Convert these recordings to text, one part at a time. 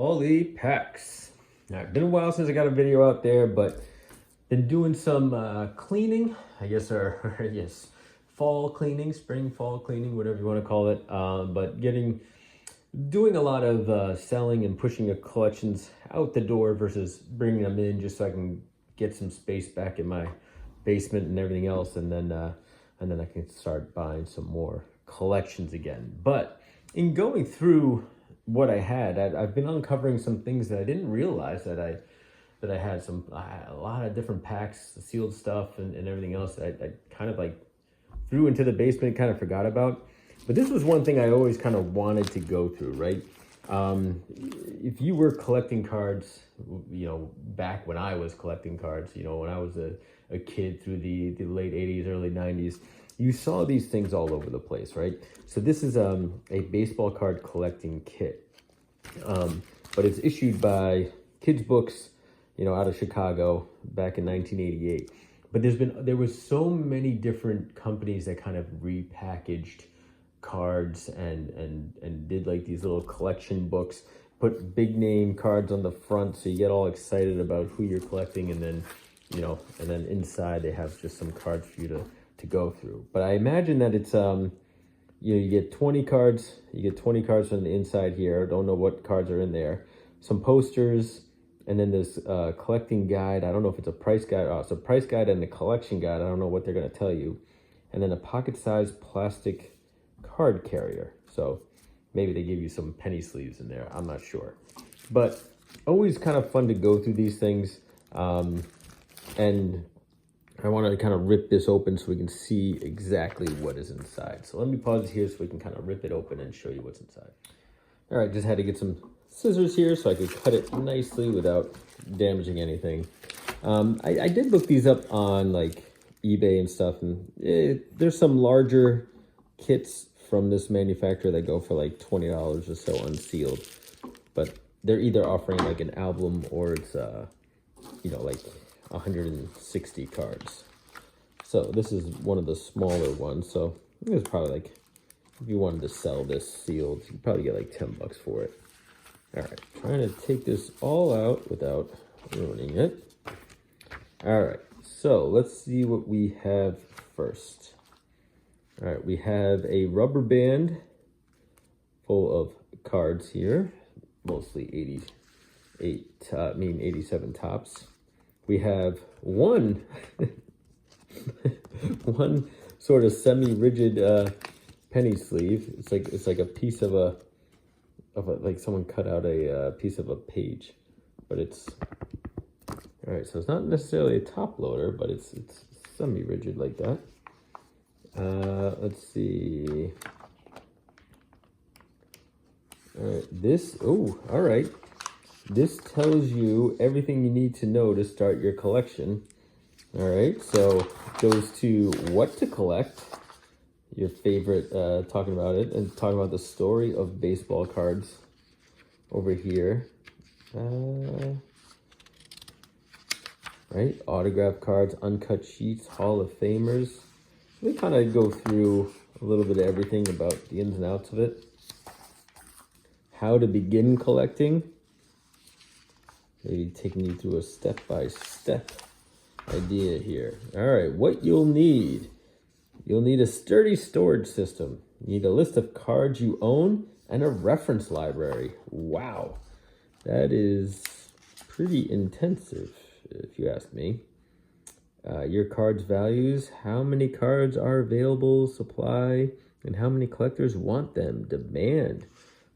Poly Packs. Now, it's been a while since I got a video out there, but been doing some cleaning, I guess, or yes, fall cleaning, spring, fall cleaning, whatever you want to call it. But doing a lot of selling and pushing the collections out the door versus bringing them in just so I can get some space back in my basement and everything else, and then I can start buying some more collections again. But in going through what I had, I've been uncovering some things that I didn't realize that I had a lot of different packs, sealed stuff, and everything else that I kind of like threw into the basement, kind of forgot about. But this was one thing I always kind of wanted to go through, right? If you were collecting cards, back when I was collecting cards, when I was a kid through the late 80s, early 90s, you saw these things all over the place, right? So this is a baseball card collecting kit, but it's issued by Kids Books, out of Chicago back in 1988. But there was so many different companies that kind of repackaged cards and did like these little collection books, put big name cards on the front so you get all excited about who you're collecting, and then inside they have just some cards for you to go through. But I imagine that it's you get 20 cards, from the inside here. I don't know what cards are in there, some posters, and then this collecting guide. I don't know if it's a price guide. It's a price guide and a collection guide. I don't know what they're going to tell you. And then a pocket-sized plastic card carrier. So maybe they give you some penny sleeves in there. I'm not sure. But always kind of fun to go through these things. And I want to kind of rip this open so we can see exactly what is inside. So let me pause here so we can kind of rip it open and show you what's inside. All right, just had to get some scissors here so I could cut it nicely without damaging anything. I did look these up on like eBay and stuff, and there's some larger kits from this manufacturer that go for like $20 or so unsealed, but they're either offering like an album or it's like 160 cards. So this is one of the smaller ones, so I think it's probably like, if you wanted to sell this sealed, you'd probably get like $10 for it. All right, trying to take this all out without ruining it. All right, so let's see what we have first. All right, we have a rubber band full of cards here, mostly 87 tops. We have one sort of semi-rigid penny sleeve. It's like a piece of a like someone cut out a piece of a page, but it's all right. So it's not necessarily a top loader, but it's semi-rigid like that. Let's see. All right, all right. This tells you everything you need to know to start your collection. All right, so it goes to what to collect, your favorite, talking about it, and talking about the story of baseball cards over here. Right, autograph cards, uncut sheets, Hall of Famers. We kind of go through a little bit of everything about the ins and outs of it. How to begin collecting. Maybe taking you through a step-by-step idea here. All right, what you'll need. You'll need a sturdy storage system. You need a list of cards you own and a reference library. Wow, that is pretty intensive, if you ask me. Your card's values, how many cards are available, supply, and how many collectors want them. Demand.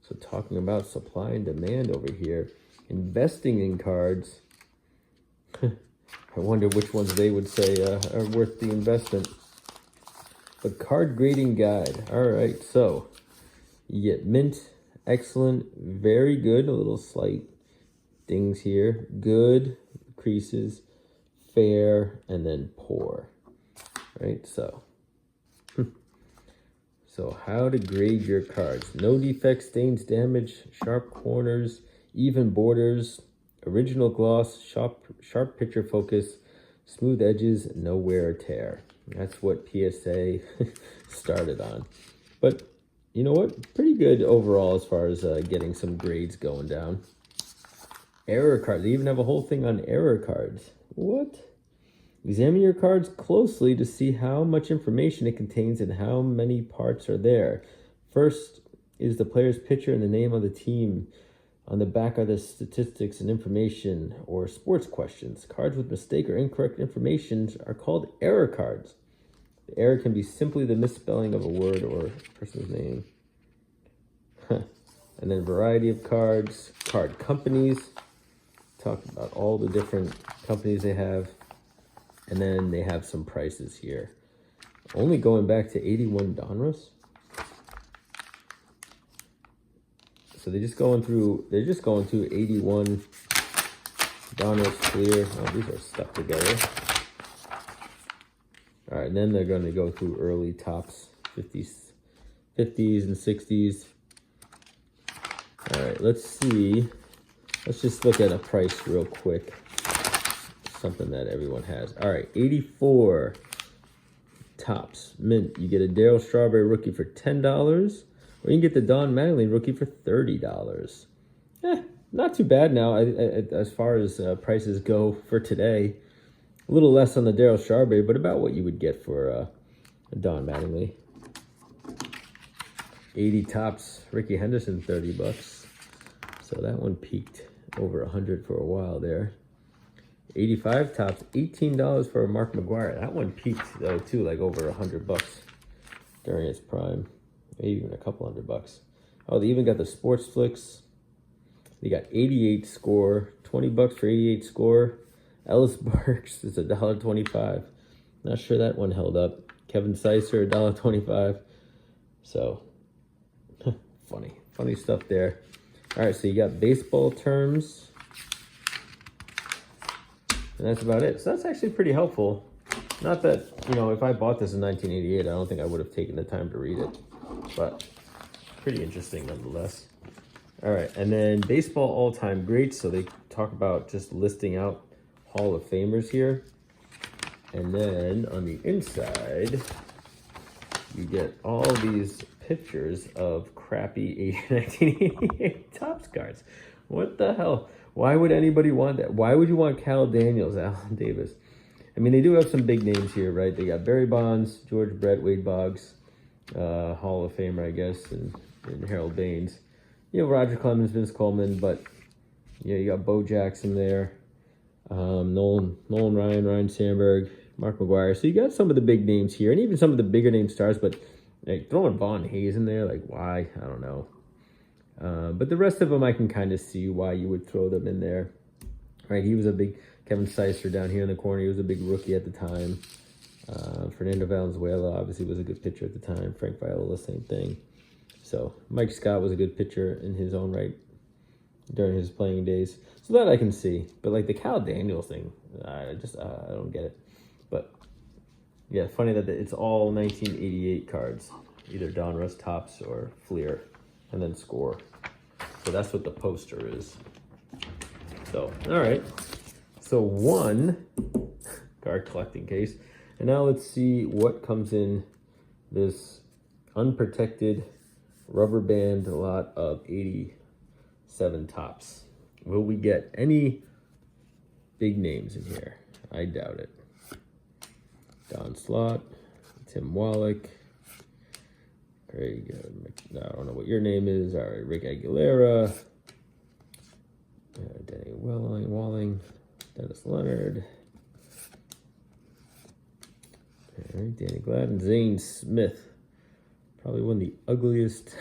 So talking about supply and demand over here. Investing in cards. I wonder which ones they would say are worth the investment. But card grading guide. All right, so you get mint, excellent, very good, a little slight dings here, good, creases, fair, and then poor. Right, so how to grade your cards. No defects, stains, damage, sharp corners, even borders, original gloss, sharp picture focus, smooth edges, no wear or tear. That's what PSA started on. But you know what? Pretty good overall as far as getting some grades going down. Error cards. They even have a whole thing on error cards. What? Examine your cards closely to see how much information it contains and how many parts are there. First is the player's picture and the name of the team. On the back are the statistics and information or sports questions. Cards with mistake or incorrect information are called error cards. The error can be simply the misspelling of a word or a person's name. And then variety of cards, card companies. Talk about all the different companies they have. And then they have some prices here. Only going back to 81 Donruss. So they're just going through 81 Donruss clear. Oh, these are stuck together. All right, and then they're going to go through early tops, 50s and 60s. All right, let's see. Let's just look at a price real quick. Something that everyone has. All right, 84 tops mint. You get a Darryl Strawberry rookie for $10, or you can get the Don Mattingly rookie for $30. Not too bad now as far as prices go for today. A little less on the Darryl Strawberry, but about what you would get for a Don Mattingly. 80 tops, Ricky Henderson, $30. So that one peaked over 100 for a while there. 85 tops, $18 for a Mark McGwire. That one peaked though too, like over $100 during its prime, maybe even a couple $100. Oh, they even got the Sports Flicks. They got 88 score, $20 for 88 score. Ellis Burks is $1.25. Not sure that one held up. Kevin Sicer, $1.25. So funny stuff there. All right, so you got baseball terms. And that's about it. So that's actually pretty helpful. Not that, if I bought this in 1988, I don't think I would have taken the time to read it. But pretty interesting nonetheless. All right, and then baseball all-time greats. So they talk about just listing out Hall of Famers here. And then on the inside, you get all these pictures of crappy 1988 Topps cards. What the hell? Why would anybody want that? Why would you want Cal Daniels, Alan Davis? I mean, they do have some big names here, right? They got Barry Bonds, George Brett, Wade Boggs, Hall of Famer, I guess, and Harold Baines. Roger Clemens, Vince Coleman, but you got Bo Jackson there, Nolan Ryan, Ryan Sandberg, Mark McGwire. So you got some of the big names here, and even some of the bigger name stars, but like throwing Vaughn Hayes in there, like why? I don't know. But the rest of them, I can kind of see why you would throw them in there. Right, he was a big, Kevin Sicer down here in the corner, he was a big rookie at the time. Fernando Valenzuela obviously was a good pitcher at the time. Frank Viola, same thing. So Mike Scott was a good pitcher in his own right during his playing days. So that I can see. But like the Cal Daniels thing, I don't get it. But yeah, funny that it's all 1988 cards. Either Donruss, Topps, or Fleer. And then score. So that's what the poster is. So, all right. So one card collecting case. And now let's see what comes in this unprotected rubber band lot of 87 Topps. Will we get any big names in here? I doubt it. Don Slott, Tim Wallach, Craig, I don't know what your name is. All right, Rick Aguilera, Danny Walling, Dennis Leonard, all right, Danny Gladden, Zane Smith, probably one of the ugliest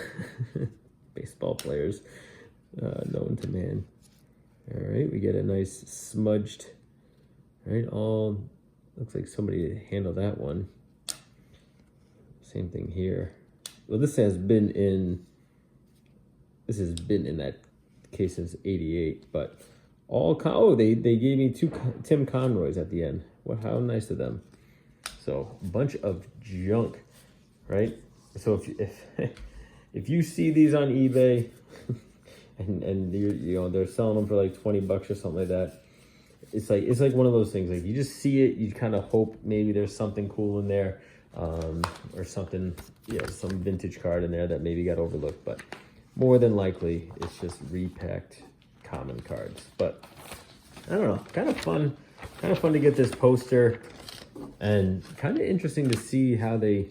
baseball players known to man. All right, we get a nice smudged, right? All looks like somebody handled that one. Same thing here. Well, this has been in that case since '88, but they gave me 2 Tim Conroys at the end. How nice of them. So a bunch of junk, right? So if you see these on eBay and they're selling them for like $20 or something like that, it's like one of those things. Like you just see it, you kind of hope maybe there's something cool in there. Or something, some vintage card in there that maybe got overlooked, but more than likely it's just repacked common cards. But I don't know, kind of fun to get this poster, and kind of interesting to see how they,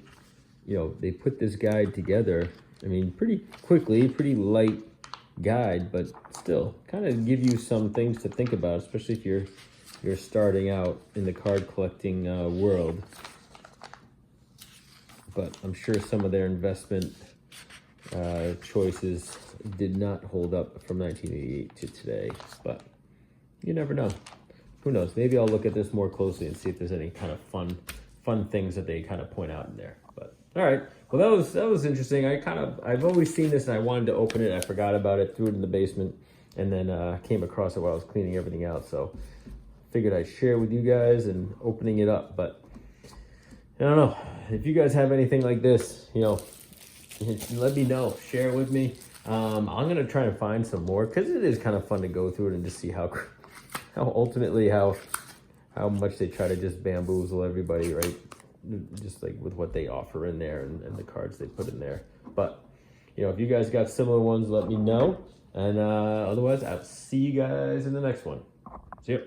you know, they put this guide together. I mean, pretty quickly, pretty light guide, but still kind of give you some things to think about, especially if you're starting out in the card collecting world. But I'm sure some of their investment choices did not hold up from 1988 to today, but you never know. Who knows? Maybe I'll look at this more closely and see if there's any kind of fun things that they kind of point out in there. But all right, well that was interesting. I've always seen this and I wanted to open it. I forgot about it, threw it in the basement, and then came across it while I was cleaning everything out. So figured I'd share with you guys and opening it up. But I don't know if you guys have anything like this, you know, let me know, share it with me. I'm gonna try and find some more, because it is kind of fun to go through it and just see how ultimately how much they try to just bamboozle everybody, right? Just like with what they offer in there and the cards they put in there. But you know, if you guys got similar ones, let me know. And otherwise, I'll see you guys in the next one. See ya.